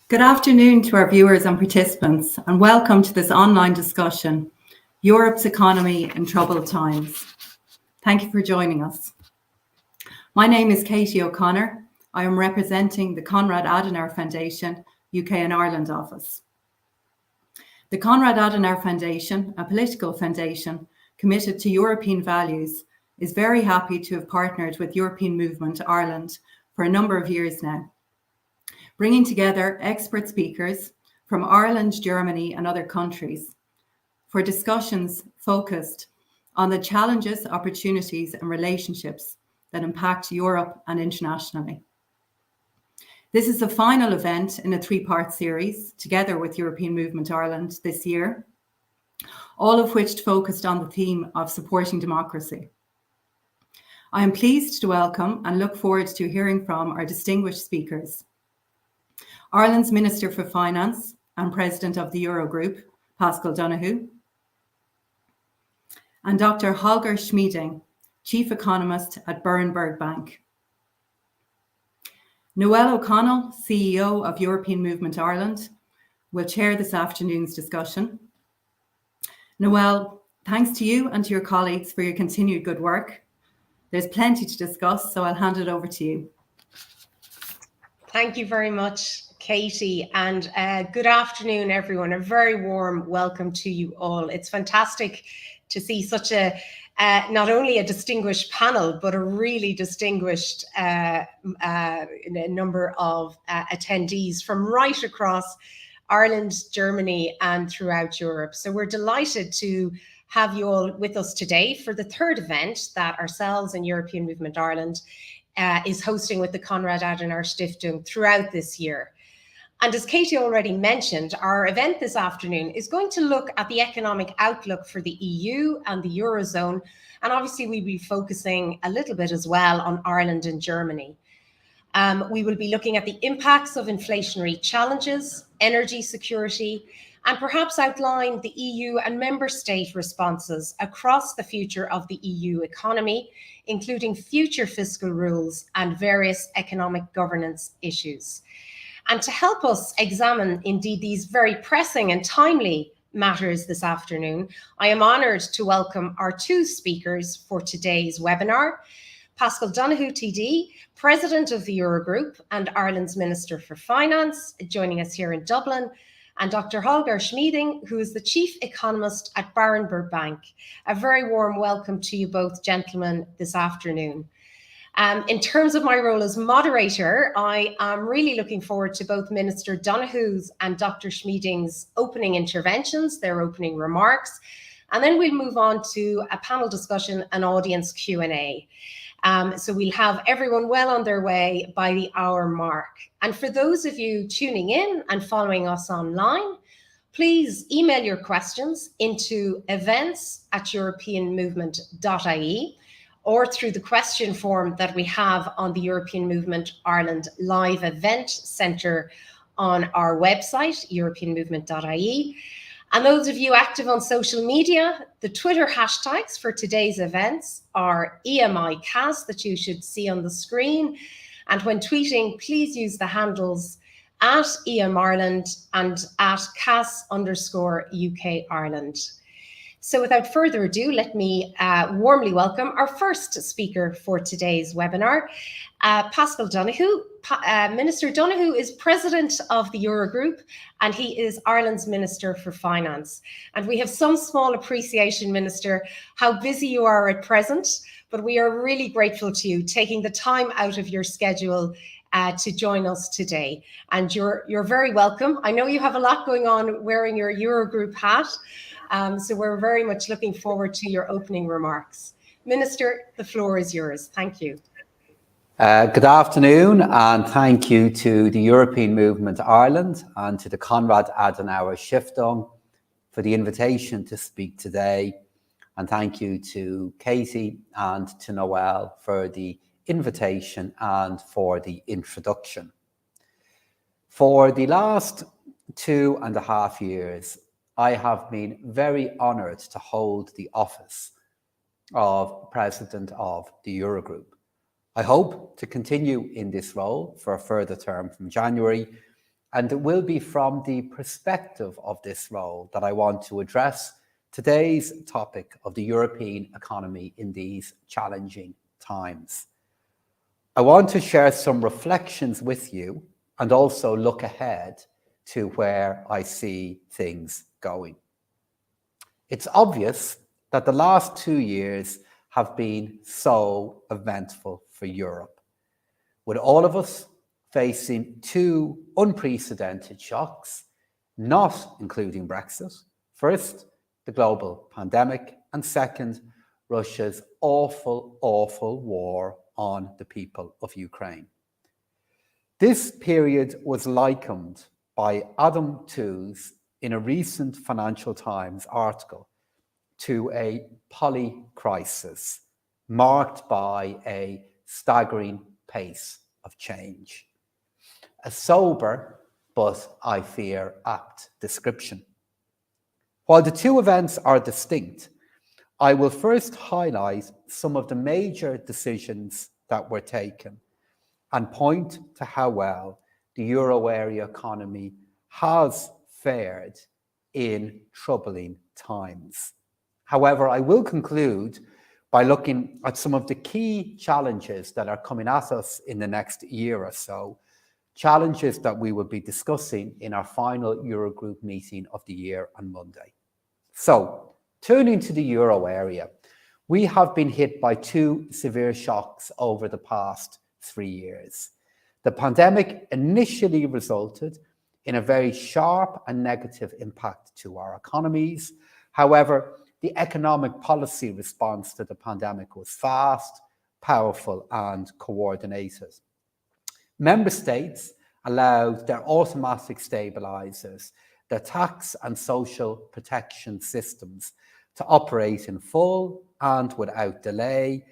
Good afternoon to our viewers and participants, and welcome to this online discussion, Europe's Economy in Troubled Times. Thank you for joining us. My name is Katie O'Connor. I am representing the Konrad-Adenauer Foundation, UK and Ireland office. The Konrad-Adenauer Foundation, a political foundation committed to European values, is very happy to have partnered with European Movement Ireland for a number of years now, bringing together expert speakers from Ireland, Germany, and other countries for discussions focused on the challenges, opportunities, and relationships that impact Europe and internationally. This is the final event in a three-part series, together with European Movement Ireland this year, all of which focused on the theme of supporting democracy. I am pleased to welcome and look forward to hearing from our distinguished speakers: Ireland's Minister for Finance and President of the Eurogroup, Paschal Donohoe, and Dr. Holger Schmieding, Chief Economist at Berenberg Bank. Noel O'Connell, CEO of European Movement Ireland, will chair this afternoon's discussion. Noel, thanks to you and to your colleagues for your continued good work. There's plenty to discuss, so I'll hand it over to you. Thank you very much, Katie, and good afternoon, everyone. A very warm welcome to you all. It's fantastic to see such a not only a distinguished panel, but a really distinguished number of attendees from right across Ireland, Germany, and throughout Europe. So we're delighted to have you all with us today for the third event that ourselves and European Movement Ireland is hosting with the Konrad-Adenauer-Stiftung throughout this year. And as Katie already mentioned, our event this afternoon is going to look at the economic outlook for the EU and the Eurozone. And obviously we'll be focusing a little bit as well on Ireland and Germany. We will be looking at the impacts of inflationary challenges, energy security, and perhaps outline the EU and member state responses across the future of the EU economy, including future fiscal rules and various economic governance issues. And to help us examine indeed these very pressing and timely matters this afternoon, I am honoured to welcome our two speakers for today's webinar: Paschal Donohoe TD, President of the Eurogroup and Ireland's Minister for Finance, joining us here in Dublin, and Dr. Holger Schmieding, who is the Chief Economist at Berenberg Bank. A very warm welcome to you both, gentlemen, this afternoon. In terms of my role as moderator, I am really looking forward to both Minister Donohoe's and Dr. Schmieding's opening interventions, their opening remarks, and then we'll move on to a panel discussion and audience Q&A. So we'll have everyone well on their way by the hour mark. And for those of you tuning in and following us online, please email your questions into events@europeanmovement.ie or through the question form that we have on the European Movement Ireland Live Event Centre on our website, europeanmovement.ie. And those of you active on social media, the Twitter hashtags for today's events are EMICAS, that you should see on the screen. And when tweeting, please use the handles @EMIreland and @CAS_UK Ireland. So without further ado, let me warmly welcome our first speaker for today's webinar, Paschal Donohoe. Minister Donohoe is President of the Eurogroup and he is Ireland's Minister for Finance. And we have some small appreciation, Minister, how busy you are at present, but we are really grateful to you taking the time out of your schedule to join us today. And you're very welcome. I know you have a lot going on wearing your Eurogroup hat, so we're very much looking forward to your opening remarks. Minister, the floor is yours. Thank you. Good afternoon, and thank you to the European Movement Ireland and to the Konrad-Adenauer-Stiftung for the invitation to speak today. And thank you to Katie and to Noel for the invitation and for the introduction. For the last 2.5 years, I have been very honoured to hold the office of President of the Eurogroup. I hope to continue in this role for a further term from January, and it will be from the perspective of this role that I want to address today's topic of the European economy in these challenging times. I want to share some reflections with you and also look ahead to where I see things going. It's obvious that the last 2 years have been so eventful for Europe, with all of us facing 2 unprecedented shocks, not including Brexit. First, the global pandemic, and second, Russia's awful war on the people of Ukraine. This period was likened by Adam Tooze in a recent Financial Times article to a polycrisis marked by a staggering pace of change. A sober, but I fear apt description. While the 2 events are distinct, I will first highlight some of the major decisions that were taken and point to how well the euro area economy has fared in troubling times. However, I will conclude by looking at some of the key challenges that are coming at us in the next year or so, challenges that we will be discussing in our final Eurogroup meeting of the year on Monday. So, turning to the euro area, we have been hit by 2 severe shocks over the past 3 years. The pandemic initially resulted in a very sharp and negative impact to our economies. However, the economic policy response to the pandemic was fast, powerful, and coordinated. Member states allowed their automatic stabilizers, their tax and social protection systems to operate in full and without delay,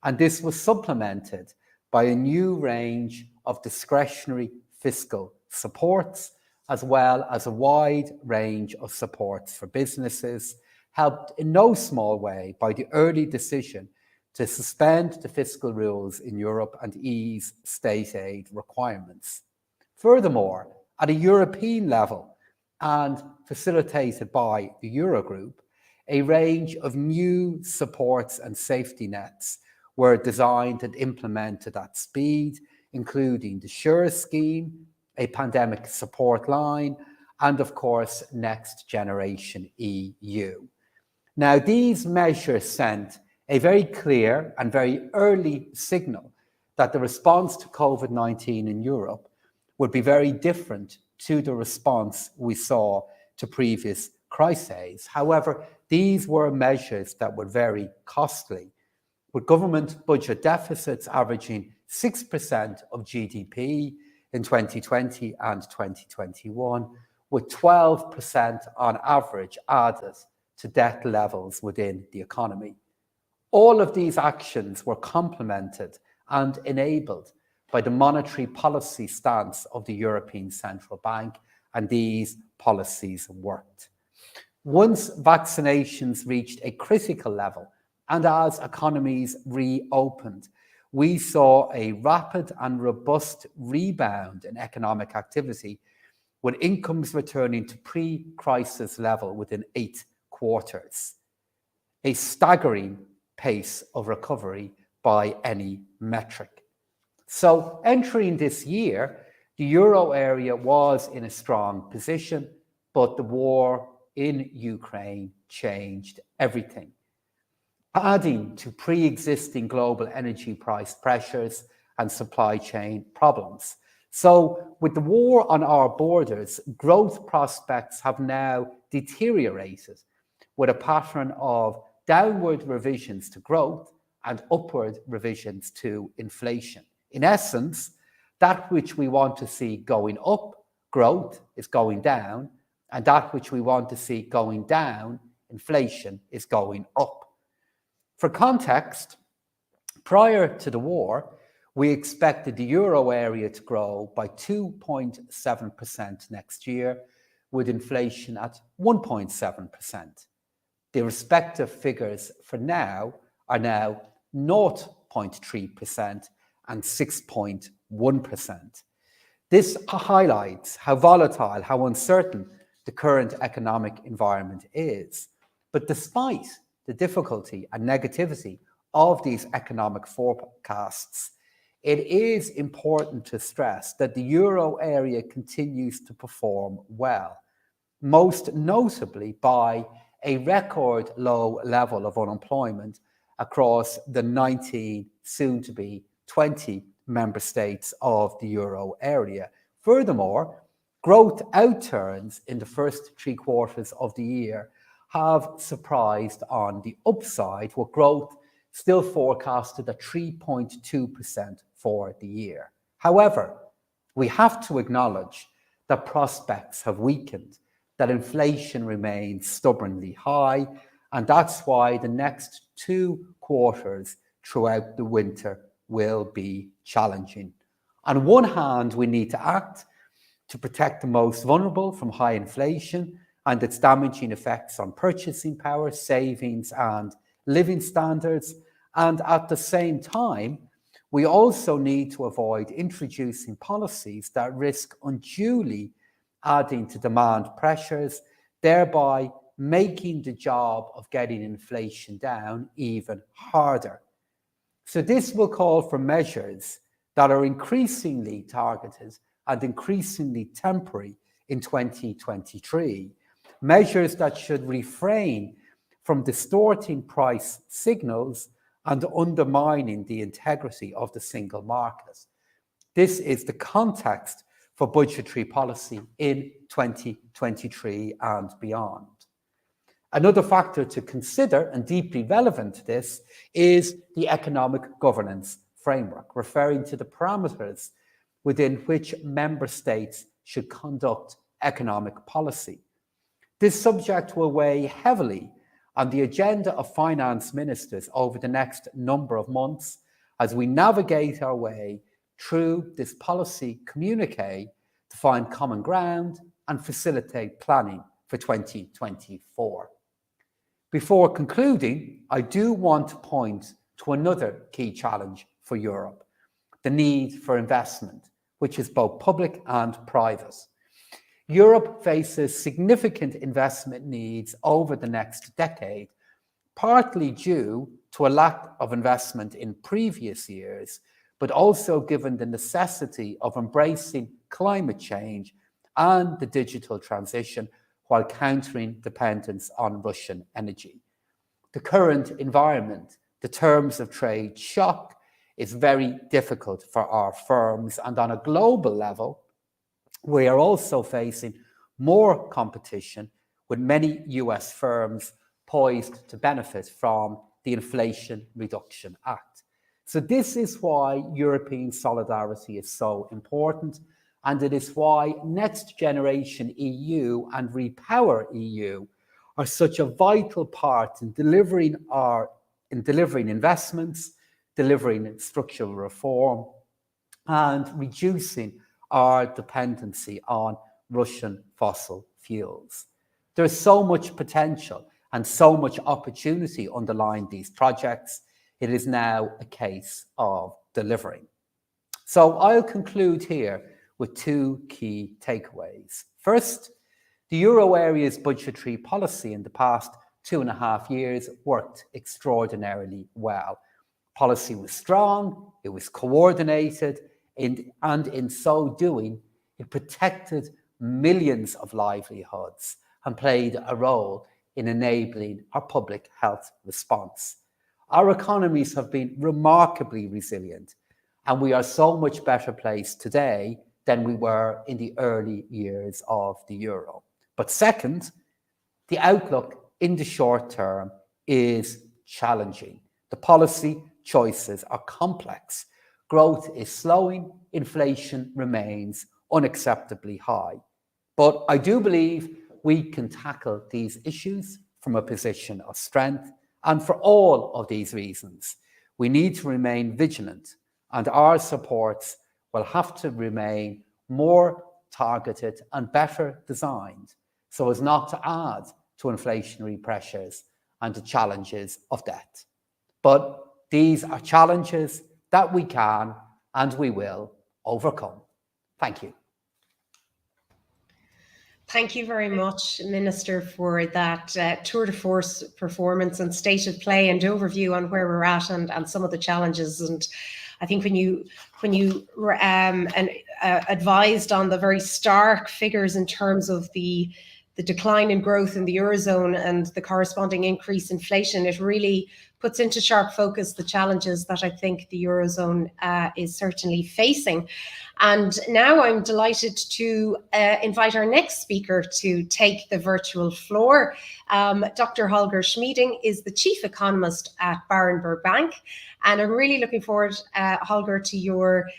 and this was supplemented by a new range of discretionary fiscal supports, as well as a wide range of supports for businesses, helped in no small way by the early decision to suspend the fiscal rules in Europe and ease state aid requirements. Furthermore, at a European level and facilitated by the Eurogroup, a range of new supports and safety nets were designed and implemented at speed, including the SURE scheme, a pandemic support line, and of course, Next Generation EU. Now, these measures sent a very clear and very early signal that the response to COVID-19 in Europe would be very different to the response we saw to previous crises. However, these were measures that were very costly, with government budget deficits averaging 6% of GDP in 2020 and 2021, with 12% on average added to debt levels within the economy. All of these actions were complemented and enabled by the monetary policy stance of the European Central Bank, and these policies worked. Once vaccinations reached a critical level and as economies reopened, we saw a rapid and robust rebound in economic activity, with incomes returning to pre-crisis level within 8 quarters. A staggering pace of recovery by any metric. So entering this year, the euro area was in a strong position, but the war in Ukraine changed everything. Adding to pre-existing global energy price pressures and supply chain problems. So with the war on our borders, growth prospects have now deteriorated with a pattern of downward revisions to growth and upward revisions to inflation. In essence, that which we want to see going up, growth, is going down, and that which we want to see going down, inflation, is going up. For context, prior to the war, we expected the euro area to grow by 2.7% next year, with inflation at 1.7%. The respective figures for now are now 0.3% and 6.1%. This highlights how volatile, how uncertain the current economic environment is. But despite the difficulty and negativity of these economic forecasts, it is important to stress that the euro area continues to perform well, most notably by a record low level of unemployment across the 19, soon to be 20 member states of the euro area. Furthermore, growth outturns in the first 3 quarters of the year have surprised on the upside, with growth still forecasted at 3.2% for the year. However, we have to acknowledge that prospects have weakened, that inflation remains stubbornly high, and that's why the next 2 quarters throughout the winter will be challenging. On one hand, we need to act to protect the most vulnerable from high inflation and its damaging effects on purchasing power, savings, and living standards. And at the same time, we also need to avoid introducing policies that risk unduly adding to demand pressures, thereby making the job of getting inflation down even harder. So this will call for measures that are increasingly targeted and increasingly temporary in 2023, measures that should refrain from distorting price signals and undermining the integrity of the single market. This is the context for budgetary policy in 2023 and beyond. Another factor to consider, and deeply relevant to this, is the economic governance framework, referring to the parameters within which member states should conduct economic policy. This subject will weigh heavily on the agenda of finance ministers over the next number of months as we navigate our way through this policy communique to find common ground and facilitate planning for 2024. Before concluding, I do want to point to another key challenge for Europe, the need for investment, which is both public and private. Europe faces significant investment needs over the next decade, partly due to a lack of investment in previous years, but also given the necessity of embracing climate change and the digital transition while countering dependence on Russian energy. The current environment, the terms of trade shock, is very difficult for our firms, and on a global level, we are also facing more competition, with many US firms poised to benefit from the Inflation Reduction Act. So this is why European solidarity is so important, and it is why Next Generation EU and Repower EU are such a vital part in delivering investments, delivering structural reform, and reducing our dependency on Russian fossil fuels. There's so much potential and so much opportunity underlying these projects. It is now a case of delivering. So I'll conclude here with 2 key takeaways. First, the euro area's budgetary policy in the past 2.5 years worked extraordinarily well. Policy was strong, it was coordinated, and in so doing, it protected millions of livelihoods and played a role in enabling our public health response. Our economies have been remarkably resilient, And we are so much better placed today than we were in the early years of the euro. But second, the outlook in the short term is challenging. The policy choices are complex. Growth is slowing, inflation remains unacceptably high. But I do believe we can tackle these issues from a position of strength. And for all of these reasons, we need to remain vigilant, and our supports will have to remain more targeted and better designed so as not to add to inflationary pressures and the challenges of debt. But these are challenges that we can and we will overcome. Thank you. Thank you very much, Minister, for that tour de force performance and state of play and overview on where we're at and some of the challenges. And I think when you advised on the very stark figures in terms of the decline in growth in the Eurozone and the corresponding increase in inflation, it really puts into sharp focus the challenges that I think the Eurozone is certainly facing. And now I'm delighted to invite our next speaker to take the virtual floor. Dr. Holger Schmieding is the Chief Economist at Berenberg Bank. And I'm really looking forward, Holger, to your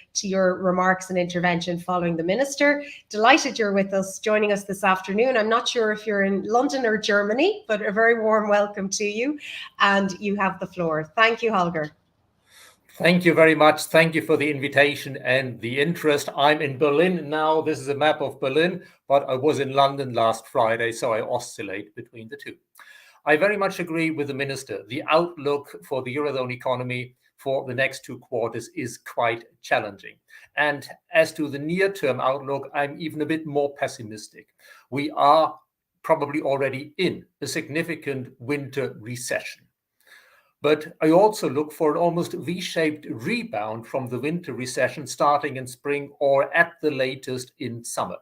remarks and intervention following the Minister. Delighted you're with us, joining us this afternoon. I'm not sure if you're in London or Germany, but a very warm welcome to you. And you have the floor. Thank you, Holger. Thank you very much. Thank you for the invitation and the interest. I'm in Berlin now. This is a map of Berlin, but I was in London last Friday, so I oscillate between the two. I very much agree with the Minister. The outlook for the Eurozone economy for the next 2 quarters is quite challenging. And as to the near-term outlook, I'm even a bit more pessimistic. We are probably already in a significant winter recession. But I also look for an almost V-shaped rebound from the winter recession starting in spring or at the latest in summer.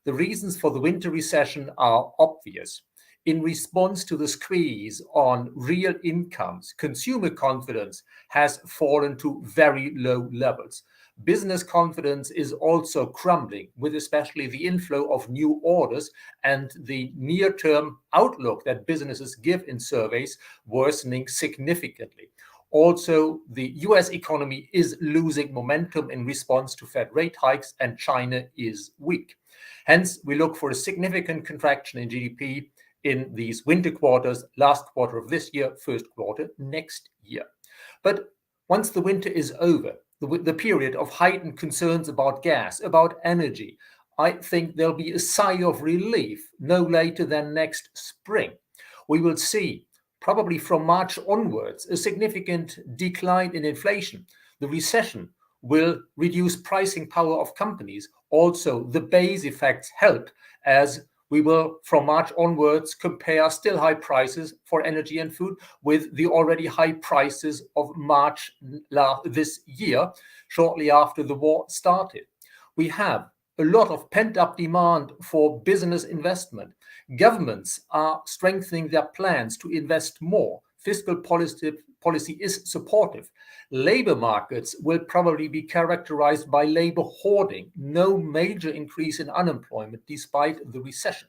The reasons for the winter recession are obvious. In response to the squeeze on real incomes, consumer confidence has fallen to very low levels. Business confidence is also crumbling, with especially the inflow of new orders and the near-term outlook that businesses give in surveys worsening significantly. Also, the US economy is losing momentum in response to Fed rate hikes, and China is weak. Hence, we look for a significant contraction in GDP in these winter quarters, last quarter of this year, first quarter next year. But once the winter is over, the period of heightened concerns about gas, about energy, I think there'll be a sigh of relief no later than next spring. We will see, probably from March onwards, a significant decline in inflation. The recession will reduce pricing power of companies. Also, the base effects help, as we will, from March onwards, compare still high prices for energy and food with the already high prices of March this year, shortly after the war started. We have a lot of pent-up demand for business investment. Governments are strengthening their plans to invest more. Fiscal policy is supportive. Labor markets will probably be characterized by labor hoarding, no major increase in unemployment despite the recession.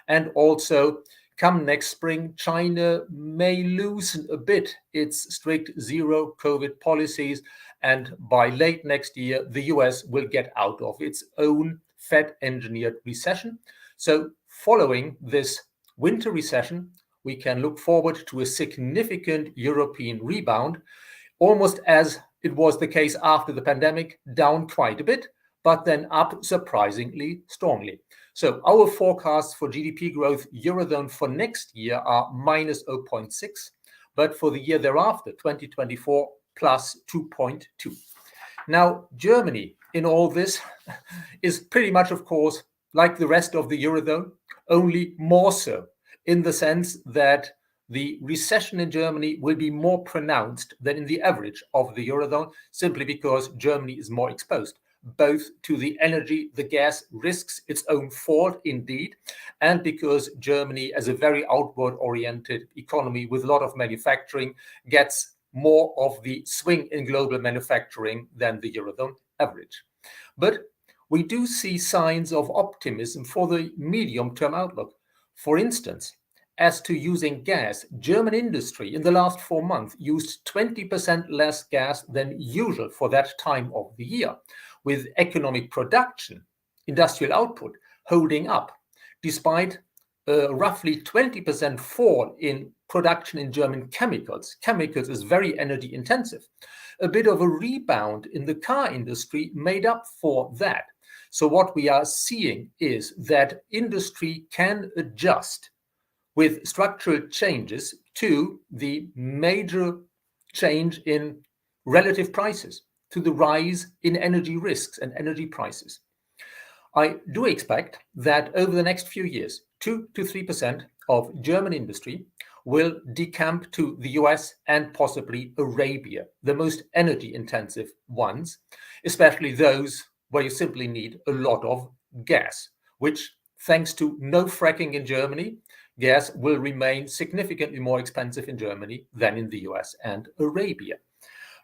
And also, come next spring, China may loosen a bit its strict zero COVID policies, and by late next year, the US will get out of its own Fed-engineered recession. So following this winter recession, we can look forward to a significant European rebound, almost as it was the case after the pandemic, down quite a bit, but then up surprisingly strongly. So our forecasts for GDP growth Eurozone for next year are minus 0.6, but for the year thereafter, 2024, plus 2.2. Now, Germany in all this is pretty much, of course, like the rest of the Eurozone, only more so, in the sense that the recession in Germany will be more pronounced than in the average of the Eurozone, simply because Germany is more exposed, both to the energy, the gas risks, its own fault indeed, and because Germany, as a very outward-oriented economy with a lot of manufacturing, gets more of the swing in global manufacturing than the Eurozone average. But we do see signs of optimism for the medium-term outlook. For instance, as to using gas, German industry in the last 4 months used 20% less gas than usual for that time of the year, with economic production, industrial output, holding up, despite a roughly 20% fall in production in German chemicals. Chemicals is very energy intensive. A bit of a rebound in the car industry made up for that. So what we are seeing is that industry can adjust with structural changes to the major change in relative prices, to the rise in energy risks and energy prices. I do expect that over the next few years, 2 to 3% of German industry will decamp to the US and possibly Arabia, the most energy intensive ones, especially those where you simply need a lot of gas, which, thanks to no fracking in Germany, gas will remain significantly more expensive in Germany than in the US and Arabia.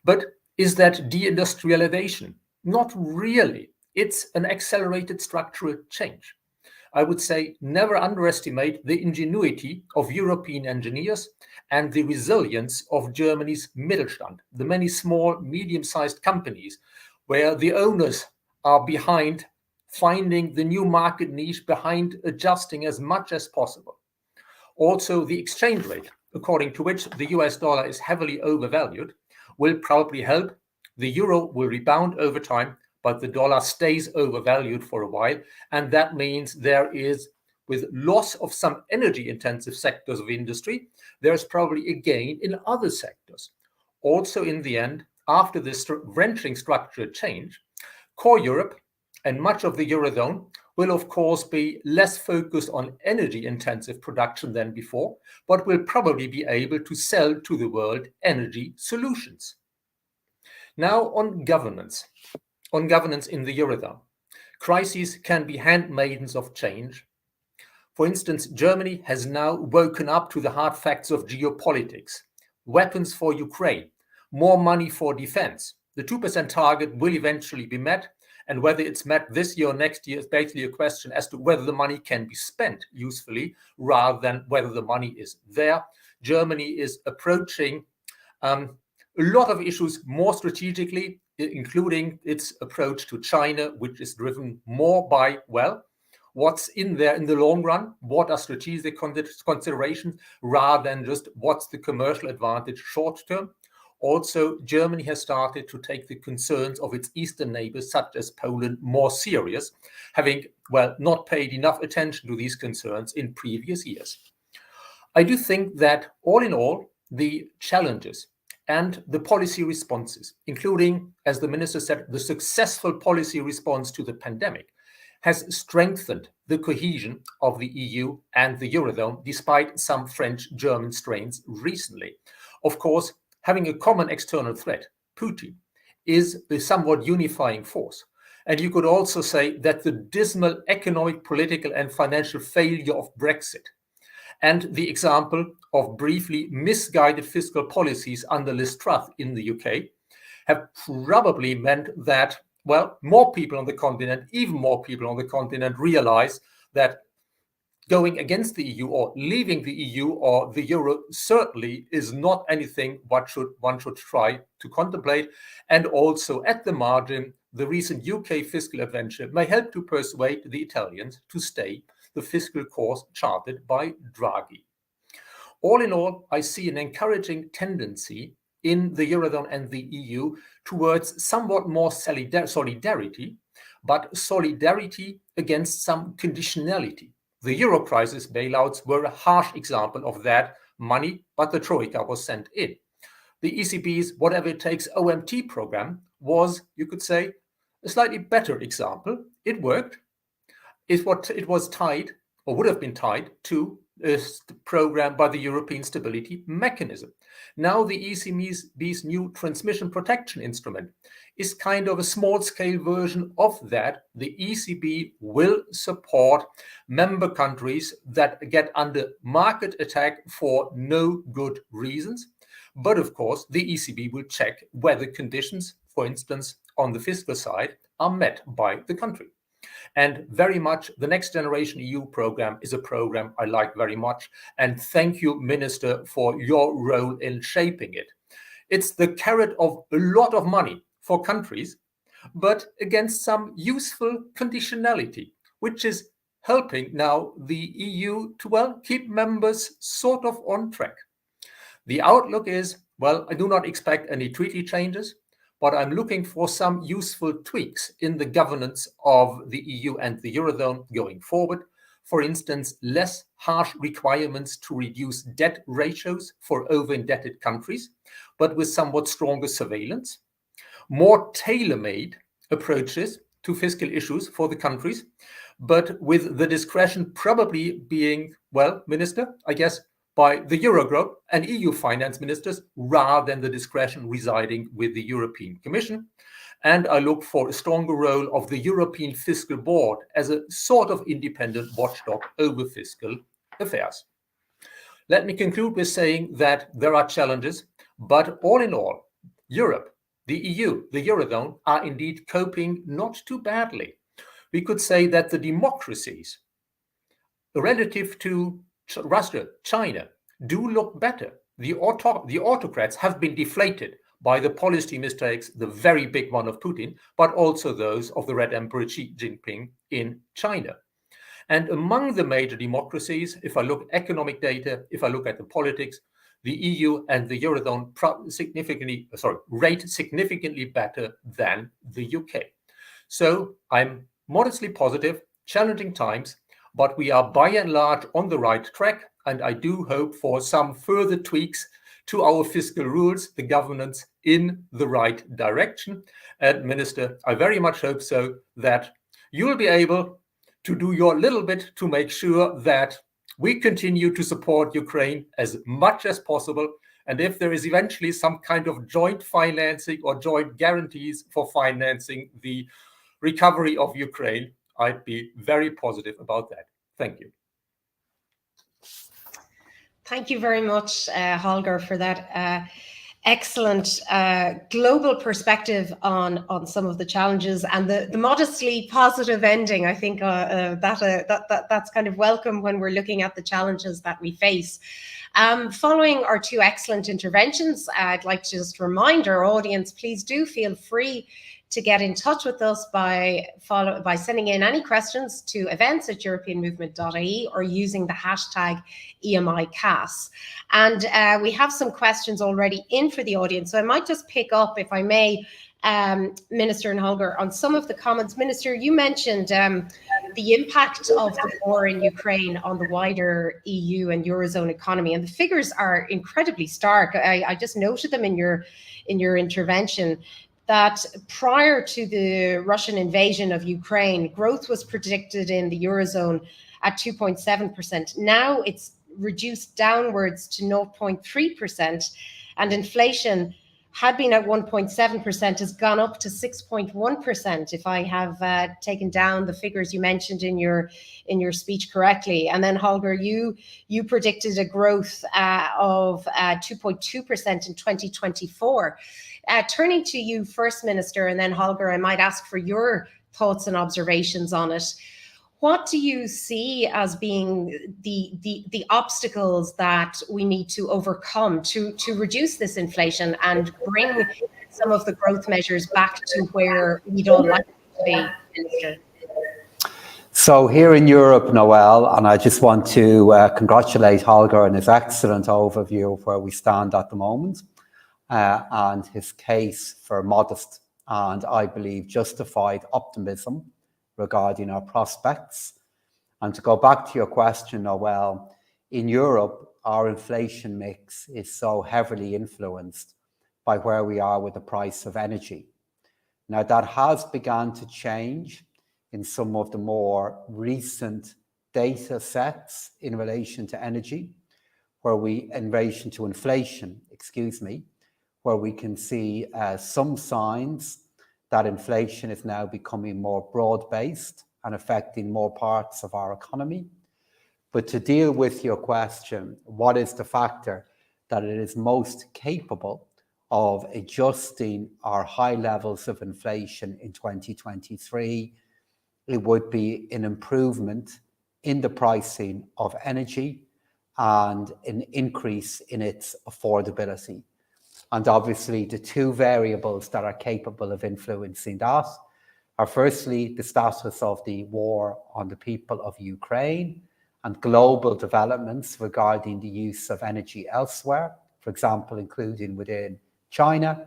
But is that deindustrialization? Not really. It's an accelerated structural change. I would say never underestimate the ingenuity of European engineers and the resilience of Germany's Mittelstand, the many small, medium-sized companies where the owners are behind finding the new market niche, behind adjusting as much as possible. Also, the exchange rate, according to which the US dollar is heavily overvalued, will probably help. The euro will rebound over time, but the dollar stays overvalued for a while. And that means there is, with loss of some energy-intensive sectors of industry, there is probably a gain in other sectors. Also, in the end, after this wrenching structural change, core Europe and much of the Eurozone will, of course, be less focused on energy-intensive production than before, but will probably be able to sell to the world energy solutions. Now on governance in the Eurozone. Crises can be handmaidens of change. For instance, Germany has now woken up to the hard facts of geopolitics. Weapons for Ukraine, more money for defense. The 2% target will eventually be met, and whether it's met this year or next year is basically a question as to whether the money can be spent usefully rather than whether the money is there. Germany is approaching a lot of issues more strategically, including its approach to China, which is driven more by, well, what's in there in the long run, what are strategic considerations, rather than just what's the commercial advantage short term. Also, Germany has started to take the concerns of its eastern neighbors, such as Poland, more serious, having, well, not paid enough attention to these concerns in previous years. I do think that, all in all, the challenges and the policy responses, including, as the minister said, the successful policy response to the pandemic, has strengthened the cohesion of the EU and the Eurozone, despite some French-German strains recently. Of course, having a common external threat, Putin, is a somewhat unifying force. And you could also say that the dismal economic, political, and financial failure of Brexit and the example of briefly misguided fiscal policies under Liz Truss in the UK have probably meant that, well, more people on the continent, even more people on the continent, realize that going against the EU or leaving the EU or the Euro certainly is not anything one should try to contemplate. And also at the margin, the recent UK fiscal adventure may help to persuade the Italians to stay the fiscal course charted by Draghi. All in all, I see an encouraging tendency in the Eurozone and the EU towards somewhat more solidarity, but solidarity against some conditionality. The Euro crisis bailouts were a harsh example of that money, but the Troika was sent in. The ECB's whatever it takes OMT program was, you could say, a slightly better example. It worked. It was tied, or would have been tied, to a program by the European Stability Mechanism. Now the ECB's new transmission protection instrument is kind of a small-scale version of that. The ECB will support member countries that get under market attack for no good reasons, But of course, the ECB will check whether conditions, for instance, on the fiscal side, are met by the country. And very much the Next Generation EU program is a program I like very much. And thank you, Minister, for your role in shaping it. It's the carrot of a lot of money for countries, but against some useful conditionality, which is helping now the EU to, well, keep members sort of on track. The outlook is, well, I do not expect any treaty changes, but I'm looking for some useful tweaks in the governance of the EU and the Eurozone going forward. For instance, less harsh requirements to reduce debt ratios for over-indebted countries, but with somewhat stronger surveillance. More tailor-made approaches to fiscal issues for the countries, but with the discretion probably being, well, Minister, I guess, by the Eurogroup and EU finance ministers rather than the discretion residing with the European Commission. And I look for a stronger role of the European Fiscal Board as a sort of independent watchdog over fiscal affairs. Let me conclude with saying that there are challenges, but all in all, Europe, the EU, the Eurozone are indeed coping not too badly. We could say that the democracies relative to Russia, China, do look better. The autocrats have been deflated by the policy mistakes, the very big one of Putin, but also those of the Red Emperor Xi Jinping in China. And among the major democracies, if I look at economic data, if I look at the politics, the EU and the Eurozone rate significantly better than the UK. So I'm modestly positive, challenging times, but we are by and large on the right track, and I do hope for some further tweaks to our fiscal rules, the governance in the right direction. And Minister, I very much hope so that you will be able to do your little bit to make sure that we continue to support Ukraine as much as possible. And if there is eventually some kind of joint financing or joint guarantees for financing the recovery of Ukraine, I'd be very positive about that. Thank you. Thank you very much, Holger, for that excellent global perspective on some of the challenges and the modestly positive ending. I think that's kind of welcome when we're looking at the challenges that we face. Following our two excellent interventions, I'd like to just remind our audience, please do feel free to get in touch with us by sending in any questions to events@europeanmovement.ie or using the hashtag EMICAS. And we have some questions already in for the audience. So I might just pick up, if I may, Minister and Holger, on some of the comments. Minister, you mentioned the impact of the war in Ukraine on the wider EU and Eurozone economy. And the figures are incredibly stark. I just noted them in your intervention, that prior to the Russian invasion of Ukraine, growth was predicted in the Eurozone at 2.7%. Now it's reduced downwards to 0.3%, and inflation had been at 1.7%, has gone up to 6.1%, if I have taken down the figures you mentioned in your speech correctly. And then Holger, you predicted a growth of 2.2% in 2024. Turning to you first, Minister, and then Holger, I might ask for your thoughts and observations on it. What do you see as being the obstacles that we need to overcome to reduce this inflation and bring some of the growth measures back to where we'd all like to be, Minister? So here in Europe, Noel, and I just want to congratulate Holger on his excellent overview of where we stand at the moment. And his case for modest and, I believe, justified optimism regarding our prospects. And to go back to your question, Noel, in Europe, our inflation mix is so heavily influenced by where we are with the price of energy. Now, that has begun to change in some of the more recent data sets in relation to energy, where in relation to inflation, where we can see some signs that inflation is now becoming more broad-based and affecting more parts of our economy. But to deal with your question, what is the factor? that it is most capable of adjusting our high levels of inflation in 2023, it would be an improvement in the pricing of energy and an increase in its affordability. And obviously, the two variables that are capable of influencing that are firstly the status of the war on the people of Ukraine and global developments regarding the use of energy elsewhere, for example, including within China.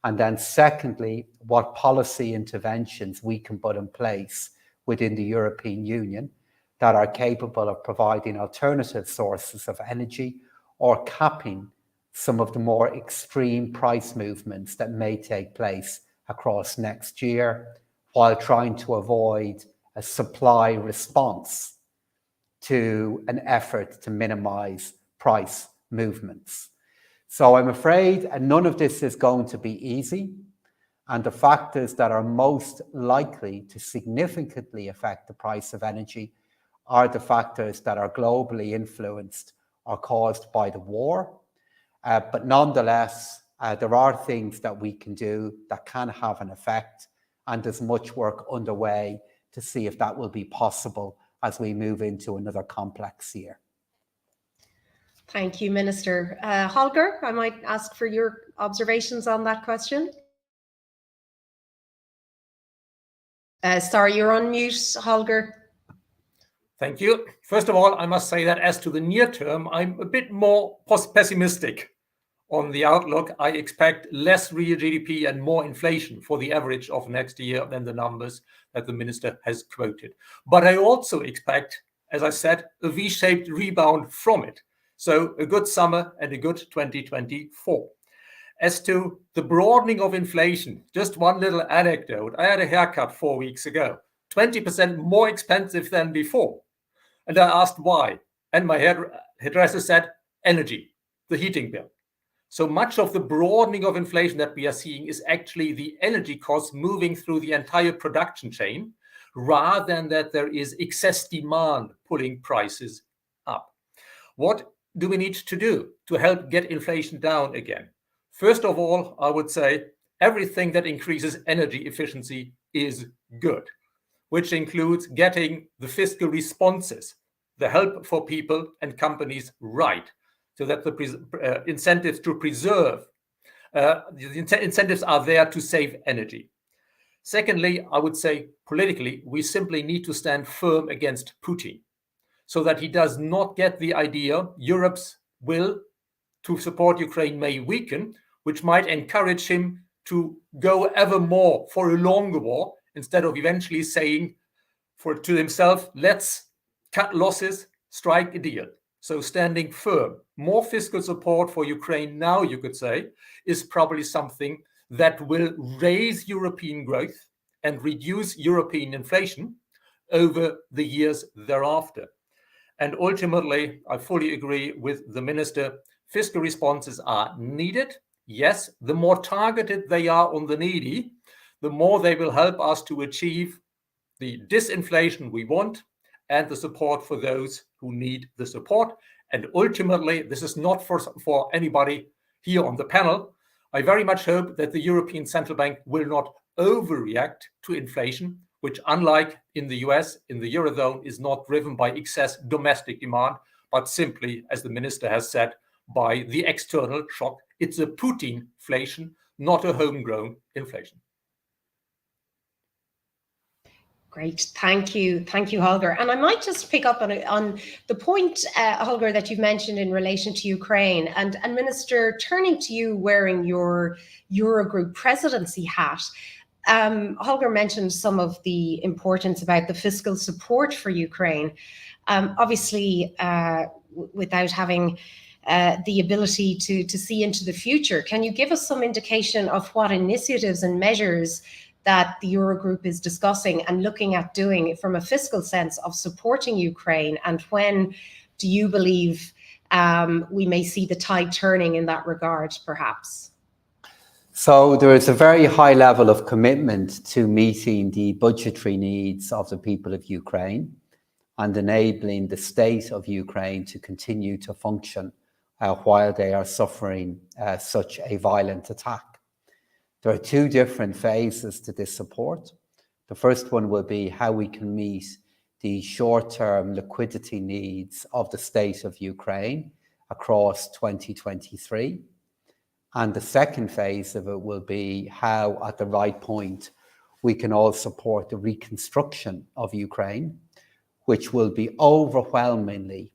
And then secondly, what policy interventions we can put in place within the European Union that are capable of providing alternative sources of energy or capping some of the more extreme price movements that may take place across next year, while trying to avoid a supply response to an effort to minimize price movements. So I'm afraid none of this is going to be easy. And the factors that are most likely to significantly affect the price of energy are the factors that are globally influenced or caused by the war. But nonetheless, there are things that we can do that can have an effect, and there's much work underway to see if that will be possible as we move into another complex year. Thank you, Minister. Holger, I might ask for your observations on that question. Sorry, you're on mute, Holger. Thank you. First of all, I must say that as to the near term, I'm a bit more pessimistic on the outlook. I expect less real GDP and more inflation for the average of next year than the numbers that the minister has quoted. But I also expect, as I said, a V-shaped rebound from it. So a good summer and a good 2024. As to the broadening of inflation, just one little anecdote. I had a haircut 4 weeks ago, 20% more expensive than before. And I asked why. And my hairdresser said, energy, the heating bill. So much of the broadening of inflation that we are seeing is actually the energy costs moving through the entire production chain, rather than that there is excess demand pulling prices up. What do we need to do to help get inflation down again? First of all, I would say everything that increases energy efficiency is good, which includes getting the fiscal responses, the help for people and companies right, so that the incentives to preserve, the incentives are there to save energy. Secondly, I would say politically, we simply need to stand firm against Putin, so that he does not get the idea Europe's will to support Ukraine may weaken, which might encourage him to go ever more for a longer war, instead of eventually saying to himself, let's cut losses, strike a deal. So standing firm, more fiscal support for Ukraine now, you could say, is probably something that will raise European growth and reduce European inflation over the years thereafter. And ultimately, I fully agree with the minister, fiscal responses are needed. Yes, the more targeted they are on the needy, the more they will help us to achieve the disinflation we want and the support for those who need the support. And ultimately, this is not for anybody here on the panel. I very much hope that the European Central Bank will not overreact to inflation, which, unlike in the US, in the Eurozone, is not driven by excess domestic demand, but simply, as the minister has said, by the external shock. It's a Putin-flation, not a homegrown inflation. Great, thank you, Holger. And I might just pick up on the point, Holger, that you've mentioned in relation to Ukraine. And Minister, turning to you wearing your Eurogroup presidency hat, Holger mentioned some of the importance about the fiscal support for Ukraine. Obviously, without having the ability to see into the future, can you give us some indication of what initiatives and measures that the Eurogroup is discussing and looking at doing from a fiscal sense of supporting Ukraine? And when do you believe we may see the tide turning in that regard, perhaps? So there is a very high level of commitment to meeting the budgetary needs of the people of Ukraine and enabling the state of Ukraine to continue to function while they are suffering such a violent attack. There are two different phases to this support. The first one will be how we can meet the short-term liquidity needs of the state of Ukraine across 2023. And the second phase of it will be how, at the right point, we can all support the reconstruction of Ukraine, which will be overwhelmingly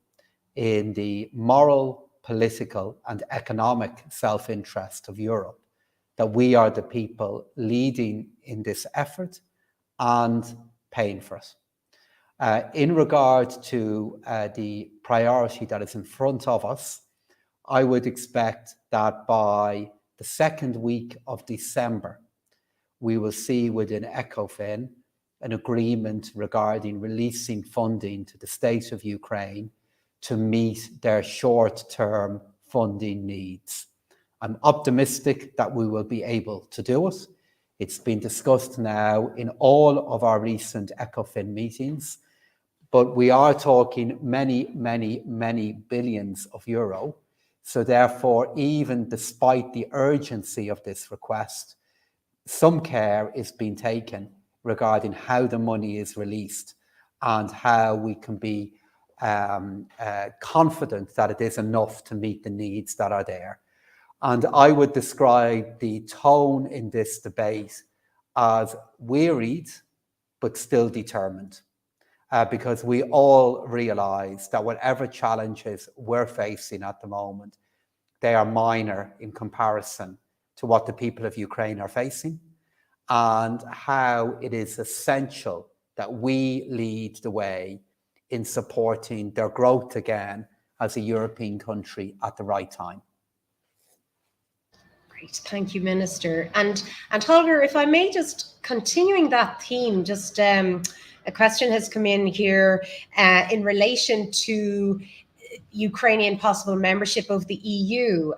in the moral, political, and economic self-interest of Europe, that we are the people leading in this effort and paying for it. In regard to the priority that is in front of us, I would expect that by the second week of December, we will see within ECOFIN an agreement regarding releasing funding to the state of Ukraine to meet their short-term funding needs. I'm optimistic that we will be able to do it. It's been discussed now in all of our recent ECOFIN meetings, but we are talking many, many, many billions of euro. So therefore, even despite the urgency of this request, some care is being taken regarding how the money is released and how we can be confident that it is enough to meet the needs that are there. And I would describe the tone in this debate as wearied, but still determined, because we all realise that whatever challenges we're facing at the moment, they are minor in comparison to what the people of Ukraine are facing, and how it is essential that we lead the way in supporting their growth again as a European country at the right time. Great, thank you, Minister. And Holger, if I may, just continuing that theme, just a question has come in here in relation to Ukrainian possible membership of the EU.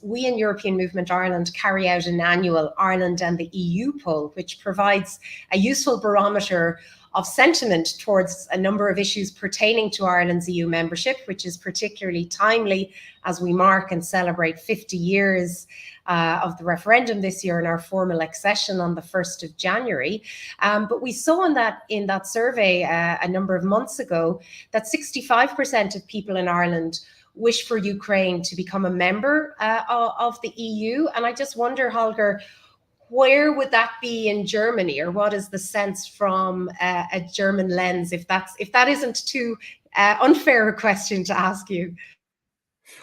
We in European Movement Ireland carry out an annual Ireland and the EU poll, which provides a useful barometer of sentiment towards a number of issues pertaining to Ireland's EU membership, which is particularly timely as we mark and celebrate 50 years of the referendum this year and our formal accession on the 1st of January. But we saw in that survey a number of months ago that 65% of people in Ireland wish for Ukraine to become a member of the EU. And I just wonder, Holger, where would that be in Germany, or what is the sense from a German lens, if that isn't too unfair a question to ask you?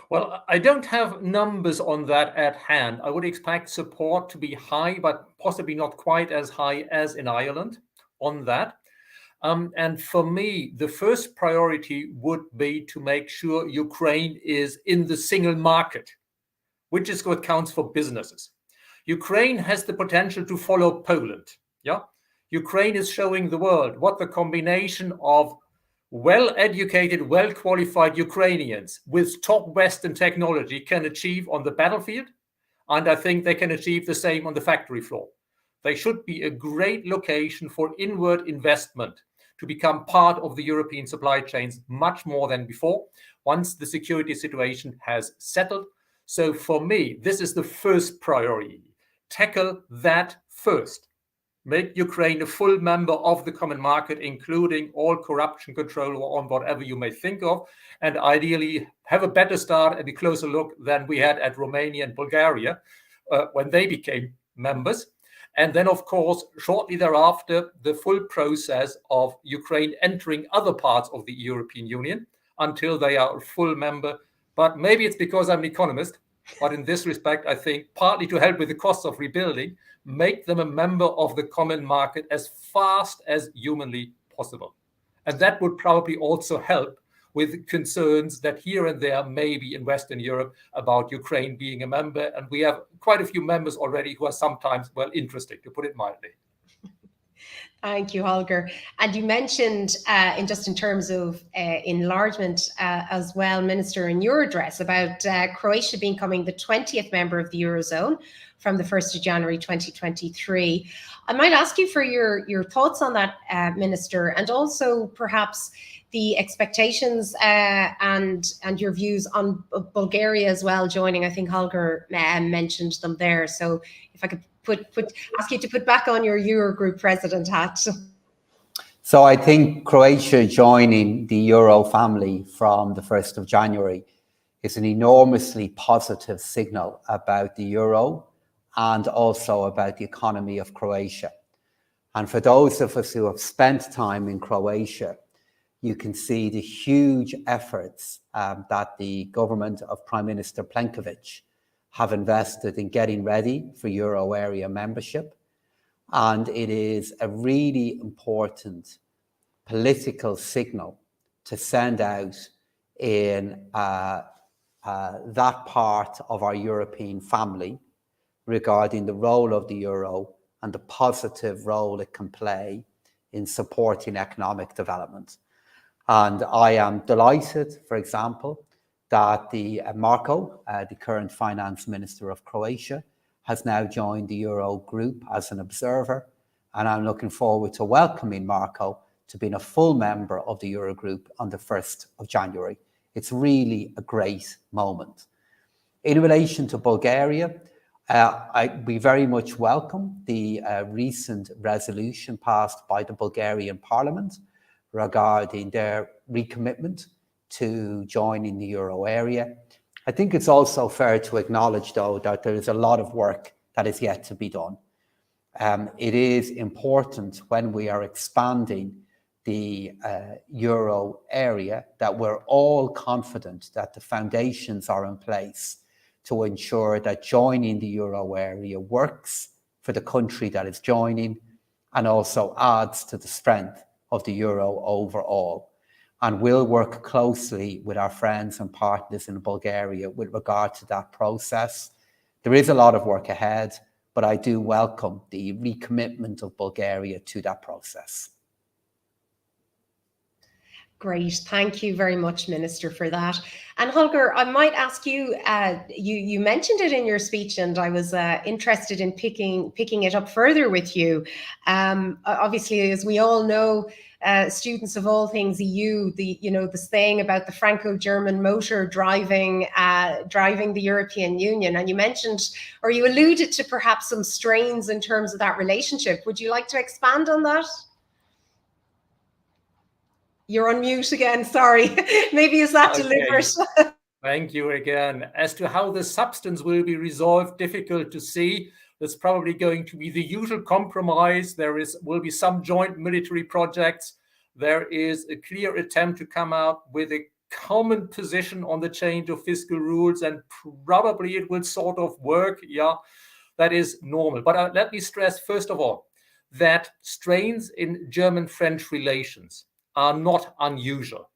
Well, I don't have numbers on that at hand. I would expect support to be high, but possibly not quite as high as in Ireland on that. And for me, the first priority would be to make sure Ukraine is in the single market, which is what counts for businesses. Ukraine has the potential to follow Poland. Yeah, Ukraine is showing the world what the combination of well-educated, well-qualified Ukrainians with top Western technology can achieve on the battlefield, and I think they can achieve the same on the factory floor. They should be a great location for inward investment to become part of the European supply chains much more than before, once the security situation has settled. So for me, this is the first priority. Tackle that first. Make Ukraine a full member of the common market, including all corruption control on whatever you may think of, and ideally have a better start and a closer look than we had at Romania and Bulgaria when they became members. And then, of course, shortly thereafter, the full process of Ukraine entering other parts of the European Union until they are a full member. But maybe it's because I'm an economist. But in this respect, I think partly to help with the costs of rebuilding, make them a member of the common market as fast as humanly possible. And that would probably also help with concerns that here and there, maybe in Western Europe, about Ukraine being a member. And we have quite a few members already who are sometimes, well, interesting, to put it mildly. Thank you, Holger. And you mentioned, in terms of enlargement as well, Minister, in your address about Croatia becoming the 20th member of the Eurozone from the 1st of January 2023. I might ask you for your thoughts on that, Minister, and also perhaps the expectations and your views on Bulgaria as well joining. I think Holger mentioned them there. So if I could ask you to put back on your Eurogroup president hat. So I think Croatia joining the Euro family from the 1st of January is an enormously positive signal about the Euro and also about the economy of Croatia. And for those of us who have spent time in Croatia, you can see the huge efforts that the government of Prime Minister Plenković have invested in getting ready for Euro area membership. And it is a really important political signal to send out in that part of our European family regarding the role of the Euro and the positive role it can play in supporting economic development. And I am delighted, for example, that Marko, the current finance minister of Croatia, has now joined the Eurogroup as an observer. And I'm looking forward to welcoming Marko to being a full member of the Eurogroup on the 1st of January. It's really a great moment. In relation to Bulgaria, we very much welcome the recent resolution passed by the Bulgarian Parliament regarding their recommitment to joining the Euro area. I think it's also fair to acknowledge, though, that there is a lot of work that is yet to be done. It is important when we are expanding the Euro area that we're all confident that the foundations are in place to ensure that joining the Euro area works for the country that is joining and also adds to the strength of the Euro overall. And we'll work closely with our friends and partners in Bulgaria with regard to that process. There is a lot of work ahead, but I do welcome the recommitment of Bulgaria to that process. Great. Thank you very much, Minister, for that. And Holger, I might ask you, you mentioned it in your speech, and I was interested in picking it up further with you. Obviously, as we all know, students of all things EU, the saying about the Franco-German motor driving the European Union, and you mentioned, or you alluded to perhaps some strains in terms of that relationship. Would you like to expand on that? You're on mute again, sorry. Maybe is that deliberate? Thank you again. As to how the substance will be resolved, difficult to see. There's probably going to be the usual compromise. There will be some joint military projects. There is a clear attempt to come out with a common position on the change of fiscal rules, and probably it will sort of work. Yeah, that is normal. But let me stress, first of all, that strains in German-French relations are not unusual.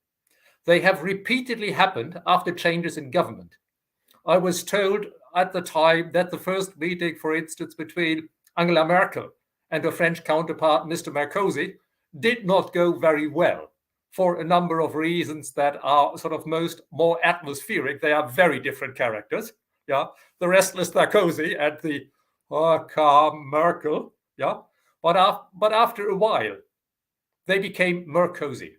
They have repeatedly happened after changes in government. I was told at the time that the first meeting, for instance, between Angela Merkel and her French counterpart, Mr. Merkozy, did not go very well for a number of reasons that are sort of more atmospheric. They are very different characters. Yeah, the restless Sarkozy and the calm Merkel. Yeah, but after a while, they became Merkozy,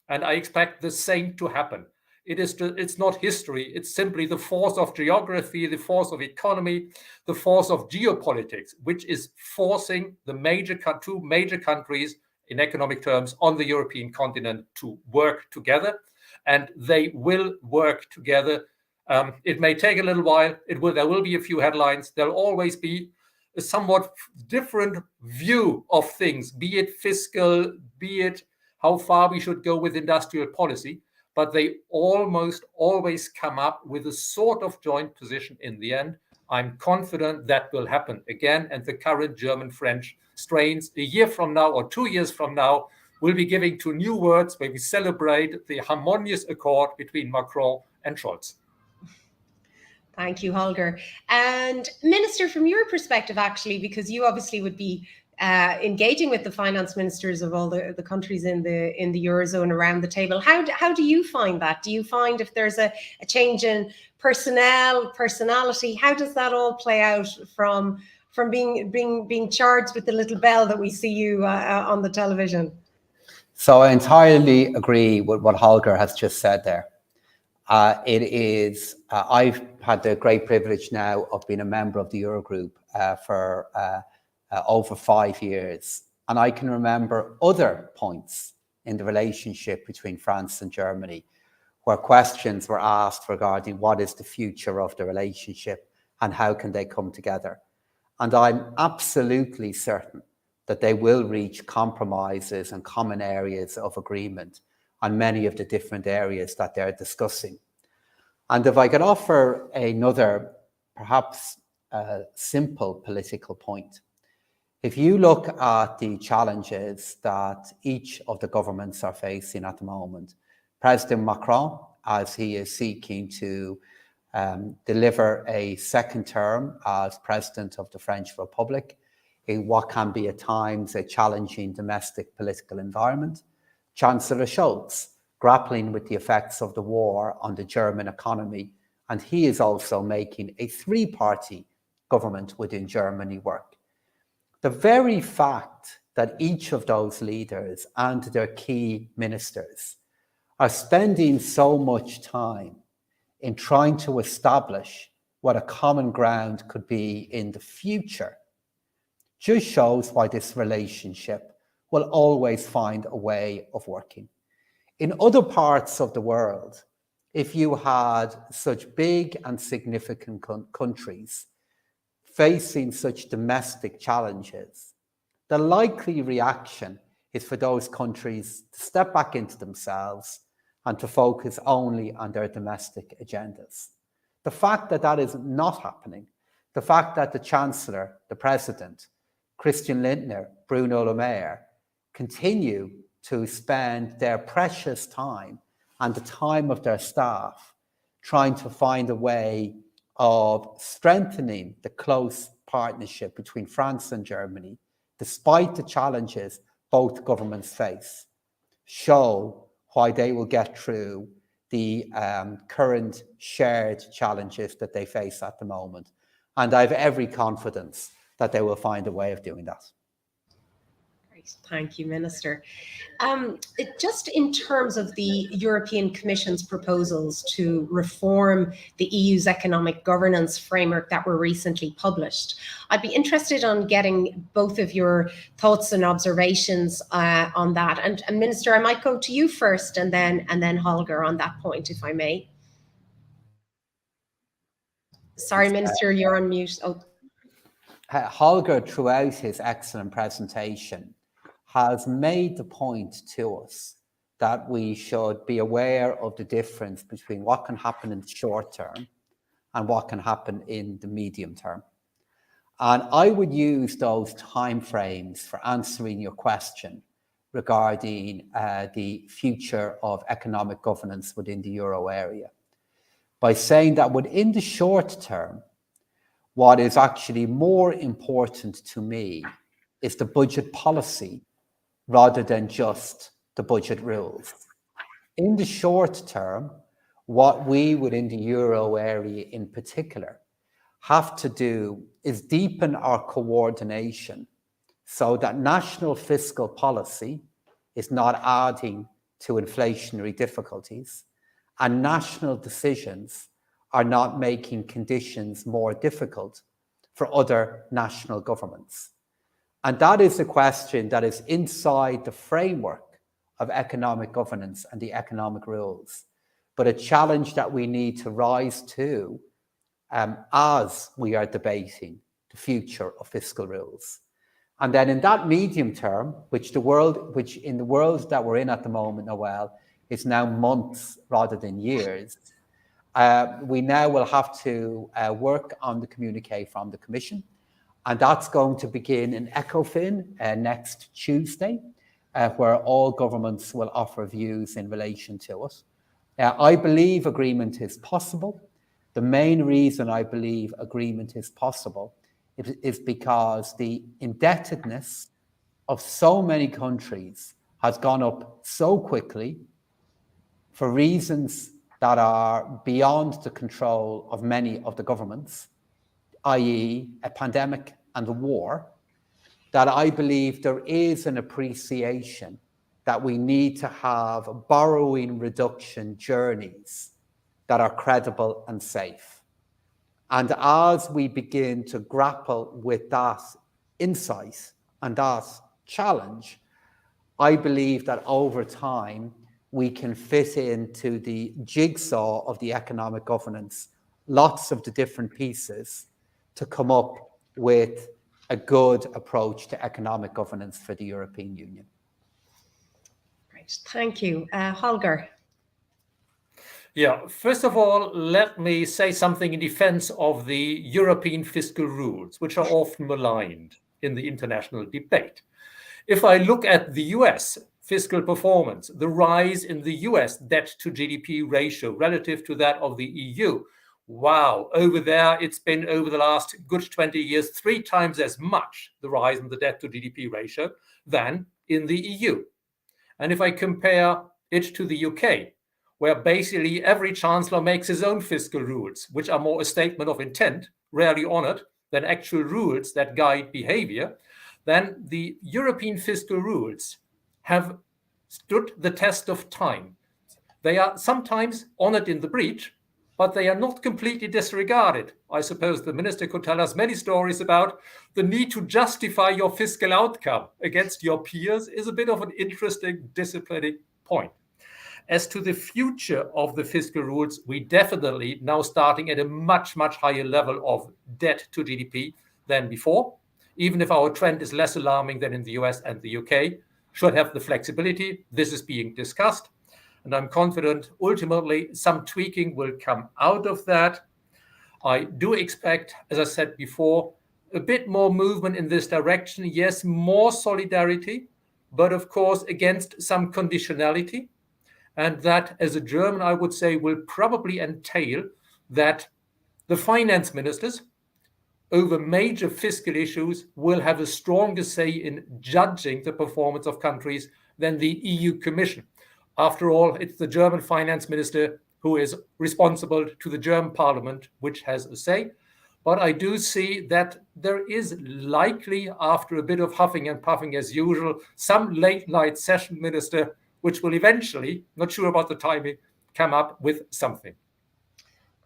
and I expect the same to happen. It's not history, it's simply the force of geography, the force of economy, the force of geopolitics, which is forcing the two major countries in economic terms on the European continent to work together, and they will work together. It may take a little while, there will be a few headlines, there'll always be a somewhat different view of things, be it fiscal, be it how far we should go with industrial policy, but they almost always come up with a sort of joint position in the end. I'm confident that will happen again, and the current German-French strains a year from now or 2 years from now will be giving to new words where we celebrate the harmonious accord between Macron and Scholz. Thank you, Holger. And Minister, from your perspective, actually, because you obviously would be engaging with the finance ministers of all the countries in the Eurozone around the table, how do you find that? Do you find if there's a change in personality, how does that all play out from being charged with the little bell that we see you on the television? So I entirely agree with what Holger has just said there. I've had the great privilege now of being a member of the Eurogroup for over 5 years. And I can remember other points in the relationship between France and Germany where questions were asked regarding what is the future of the relationship and how can they come together. And I'm absolutely certain that they will reach compromises and common areas of agreement on many of the different areas that they're discussing. And if I could offer another, perhaps simple political point, if you look at the challenges that each of the governments are facing at the moment, President Macron, as he is seeking to deliver a second term as President of the French Republic, in what can be at times a challenging domestic political environment. Chancellor Scholz, grappling with the effects of the war on the German economy, and he is also making a three-party government within Germany work. The very fact that each of those leaders and their key ministers are spending so much time in trying to establish what a common ground could be in the future just shows why this relationship will always find a way of working. In other parts of the world, if you had such big and significant countries facing such domestic challenges, the likely reaction is for those countries to step back into themselves and to focus only on their domestic agendas. The fact that that is not happening, the fact that the Chancellor, the President, Christian Lindner, Bruno Le Maire, continue to spend their precious time and the time of their staff trying to find a way of strengthening the close partnership between France and Germany, despite the challenges both governments face, show why they will get through the current shared challenges that they face at the moment. And I have every confidence that they will find a way of doing that. Great, thank you, Minister. Just in terms of the European Commission's proposals to reform the EU's economic governance framework that were recently published, I'd be interested on getting both of your thoughts and observations on that. And Minister, I might go to you first, and then Holger on that point, if I may. Sorry, Minister, you're on mute. Oh. Holger, throughout his excellent presentation, has made the point to us that we should be aware of the difference between what can happen in the short term and what can happen in the medium term. And I would use those timeframes for answering your question regarding the future of economic governance within the euro area by saying that within the short term, what is actually more important to me is the budget policy rather than just the budget rules. In the short term, what we within the euro area in particular have to do is deepen our coordination so that national fiscal policy is not adding to inflationary difficulties and national decisions are not making conditions more difficult for other national governments. And that is a question that is inside the framework of economic governance and the economic rules, but a challenge that we need to rise to as we are debating the future of fiscal rules. And then in that medium term, which in the world that we're in at the moment, Noel, is now months rather than years, we now will have to work on the communique from the Commission. And that's going to begin in ECOFIN next Tuesday, where all governments will offer views in relation to it. I believe agreement is possible. The main reason I believe agreement is possible is because the indebtedness of so many countries has gone up so quickly for reasons that are beyond the control of many of the governments, i.e. a pandemic and a war, that I believe there is an appreciation that we need to have borrowing reduction journeys that are credible and safe. And as we begin to grapple with that insight and that challenge, I believe that over time, we can fit into the jigsaw of the economic governance, lots of the different pieces to come up with a good approach to economic governance for the European Union. Great, thank you. Holger. Yeah, first of all, let me say something in defense of the European fiscal rules, which are often maligned in the international debate. If I look at the US fiscal performance, the rise in the US debt to GDP ratio relative to that of the EU, wow, over there it's been over the last good 20 years 3 times as much, the rise in the debt to GDP ratio, than in the EU. And if I compare it to the UK, where basically every chancellor makes his own fiscal rules, which are more a statement of intent, rarely honored, than actual rules that guide behavior, then the European fiscal rules have stood the test of time. They are sometimes honored in the breach, but they are not completely disregarded. I suppose the minister could tell us many stories about the need to justify your fiscal outcome against your peers is a bit of an interesting disciplining point. As to the future of the fiscal rules, we definitely now starting at a much, much higher level of debt to GDP than before, even if our trend is less alarming than in the US and the UK, should have the flexibility. This is being discussed. And I'm confident ultimately some tweaking will come out of that. I do expect, as I said before, a bit more movement in this direction. Yes, more solidarity, but of course against some conditionality. And that, as a German, I would say, will probably entail that the finance ministers over major fiscal issues will have a stronger say in judging the performance of countries than the EU Commission. After all, it's the German finance minister who is responsible to the German parliament, which has a say. But I do see that there is likely, after a bit of huffing and puffing as usual, some late night session minister, which will eventually, not sure about the timing, come up with something.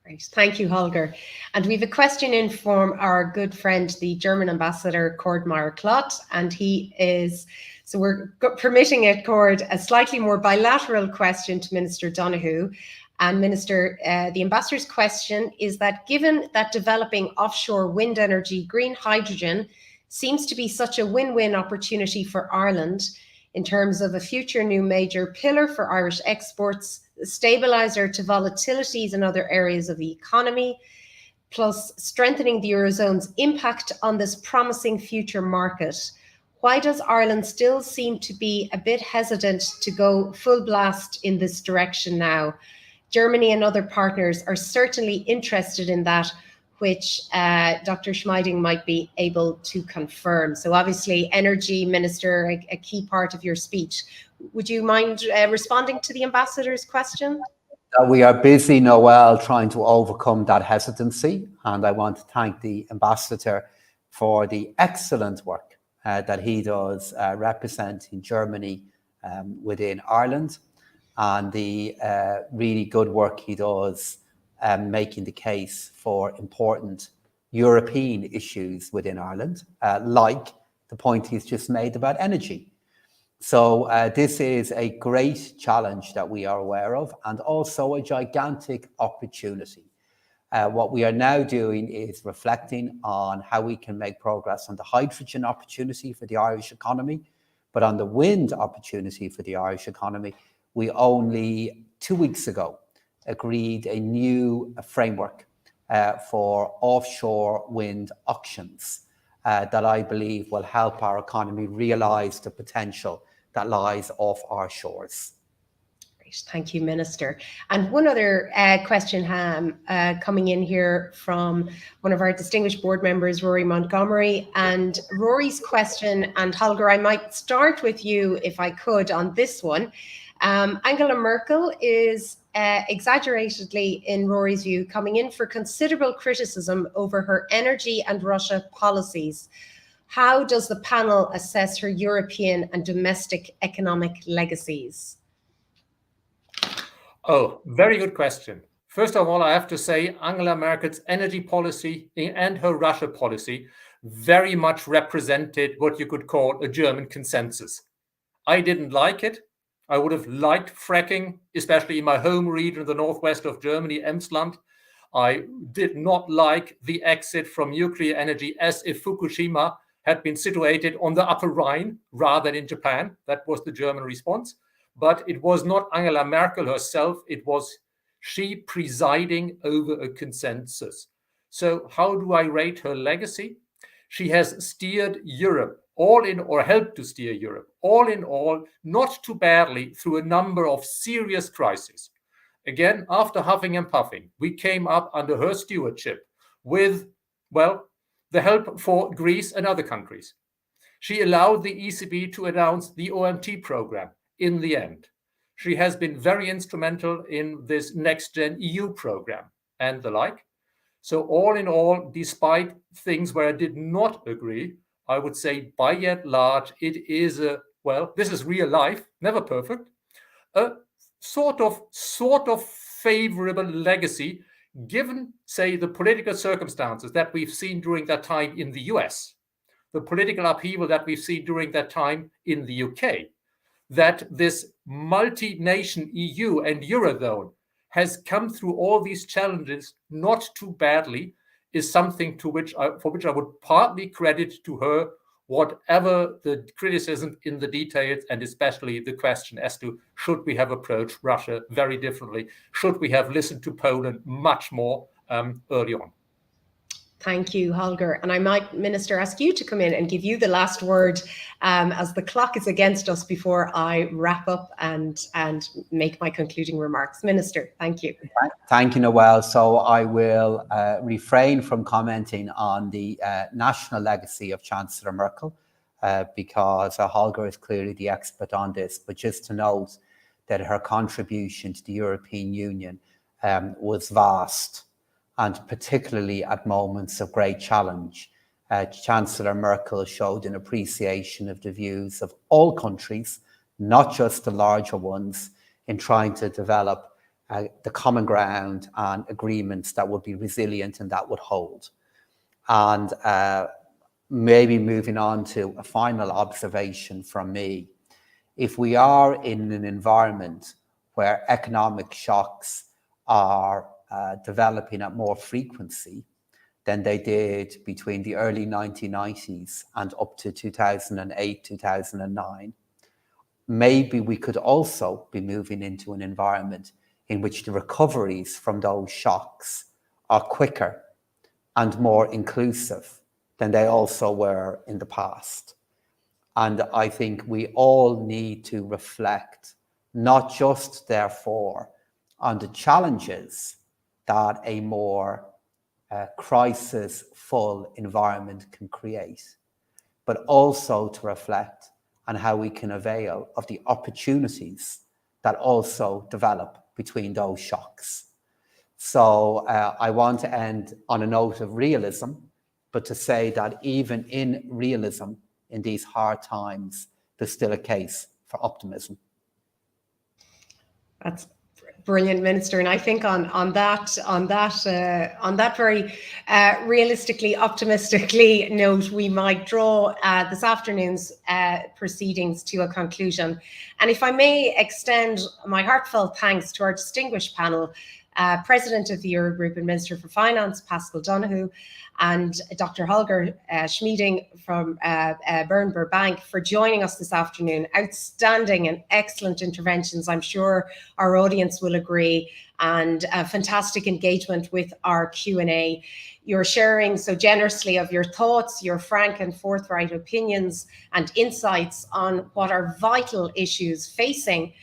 Great, thank you, Holger. And we have a question in from our good friend, the German ambassador, Cord Meyer-Klott, and he is, so we're permitting it, Cord, a slightly more bilateral question to Minister Donohoe. And Minister, the ambassador's question is that given that developing offshore wind energy, green hydrogen, seems to be such a win-win opportunity for Ireland in terms of a future new major pillar for Irish exports, a stabiliser to volatilities in other areas of the economy, plus strengthening the Eurozone's impact on this promising future market, why does Ireland still seem to be a bit hesitant to go full blast in this direction now? Germany and other partners are certainly interested in that, which Dr. Schmieding might be able to confirm. So obviously, Energy Minister, a key part of your speech. Would you mind responding to the ambassador's question? We are busy, Noel, trying to overcome that hesitancy. And I want to thank the ambassador for the excellent work that he does representing Germany within Ireland, and the really good work he does making the case for important European issues within Ireland, like the point he's just made about energy. So this is a great challenge that we are aware of, and also a gigantic opportunity. What we are now doing is reflecting on how we can make progress on the hydrogen opportunity for the Irish economy, but on the wind opportunity for the Irish economy, we only 2 weeks ago agreed a new framework for offshore wind auctions that I believe will help our economy realise the potential that lies off our shores. Great, thank you, Minister. And one other question coming in here from one of our distinguished board members, Rory Montgomery. And Rory's question, and Holger, I might start with you if I could on this one. Angela Merkel is exaggeratedly, in Rory's view, coming in for considerable criticism over her energy and Russia policies. How does the panel assess her European and domestic economic legacies? Oh, very good question. First of all, I have to say Angela Merkel's energy policy and her Russia policy very much represented what you could call a German consensus. I didn't like it. I would have liked fracking, especially in my home region, the northwest of Germany, Emsland. I did not like the exit from nuclear energy as if Fukushima had been situated on the Upper Rhine rather than in Japan. That was the German response. But it was not Angela Merkel herself. It was she presiding over a consensus. So how do I rate her legacy? She has steered Europe or helped to steer Europe, all in all, not too badly through a number of serious crises. Again, after huffing and puffing, we came up under her stewardship with, well, the help for Greece and other countries. She allowed the ECB to announce the OMT program in the end. She has been very instrumental in this next-gen EU program and the like. So all in all, despite things where I did not agree, I would say by yet large, it is this is real life, never perfect, a sort of favorable legacy, given, say, the political circumstances that we've seen during that time in the US, the political upheaval that we've seen during that time in the UK, that this multi-nation EU and Eurozone has come through all these challenges not too badly, is something for which I would partly credit to her, whatever the criticism in the details, and especially the question as to should we have approached Russia very differently? Should we have listened to Poland much more early on? Thank you, Holger. And I might, Minister, ask you to come in and give you the last word as the clock is against us before I wrap up and make my concluding remarks. Minister, thank you. Thank you, Noelle. So I will refrain from commenting on the national legacy of Chancellor Merkel because Holger is clearly the expert on this, but just to note that her contribution to the European Union was vast. And particularly at moments of great challenge, Chancellor Merkel showed an appreciation of the views of all countries, not just the larger ones, in trying to develop the common ground and agreements that would be resilient and that would hold. And maybe moving on to a final observation from me, if we are in an environment where economic shocks are developing at more frequency than they did between the early 1990s and up to 2008, 2009. Maybe we could also be moving into an environment in which the recoveries from those shocks are quicker and more inclusive than they also were in the past. And I think we all need to reflect, not just therefore on the challenges that a more crisis-full environment can create, but also to reflect on how we can avail of the opportunities that also develop between those shocks. So I want to end on a note of realism, but to say that even in realism, in these hard times, there's still a case for optimism. That's brilliant, Minister. And I think on that very realistically, optimistically note, we might draw this afternoon's proceedings to a conclusion. And if I may extend my heartfelt thanks to our distinguished panel, President of the Eurogroup and Minister for Finance, Paschal Donohoe, and Dr. Holger Schmieding from Berenberg Bank for joining us this afternoon. Outstanding and excellent interventions, I'm sure our audience will agree, and fantastic engagement with our Q&A. You're sharing so generously of your thoughts, your frank and forthright opinions and insights on what are vital issues facing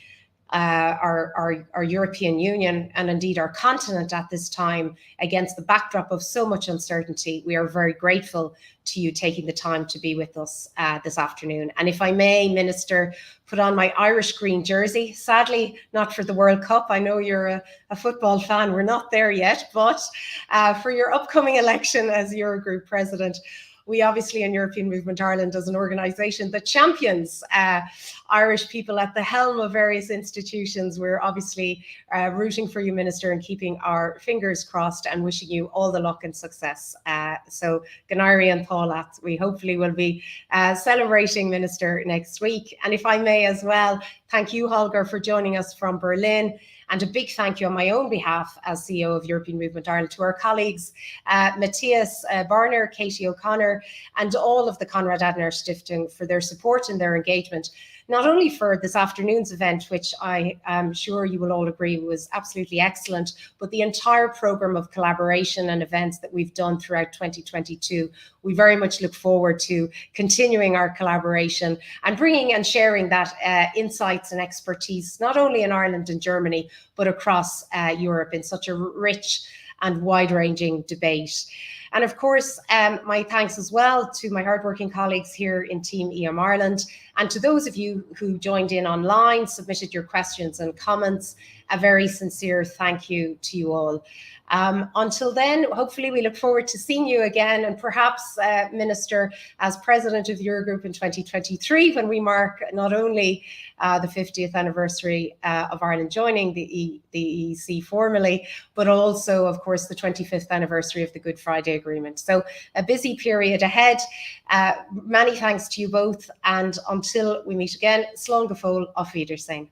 our European Union and indeed our continent at this time against the backdrop of so much uncertainty. We are very grateful to you taking the time to be with us this afternoon. And if I may, Minister, put on my Irish green jersey, sadly not for the World Cup. I know you're a football fan, we're not there yet, but for your upcoming election as Eurogroup President, we obviously in European Movement Ireland as an organisation that champions Irish people at the helm of various institutions, we're obviously rooting for you, Minister, and keeping our fingers crossed and wishing you all the luck and success. So Ganari and Paulat, we hopefully will be celebrating, Minister, next week. And if I may as well, thank you, Holger, for joining us from Berlin. And a big thank you on my own behalf as CEO of European Movement Ireland to our colleagues, Matthias Barner, Katie O'Connor, and all of the Konrad-Adenauer-Stiftung for their support and their engagement, not only for this afternoon's event, which I am sure you will all agree was absolutely excellent, but the entire programme of collaboration and events that we've done throughout 2022. We very much look forward to continuing our collaboration and bringing and sharing that insights and expertise, not only in Ireland and Germany, but across Europe in such a rich and wide-ranging debate. And of course, my thanks as well to my hardworking colleagues here in Team EM Ireland, and to those of you who joined in online, submitted your questions and comments. A very sincere thank you to you all. Until then, hopefully we look forward to seeing you again, and perhaps, Minister, as President of the Eurogroup in 2023, when we mark not only the 50th anniversary of Ireland joining the EEC formally, but also, of course, the 25th anniversary of the Good Friday Agreement. So a busy period ahead. Many thanks to you both, and until we meet again, slán go fóill, auf Wiedersehen.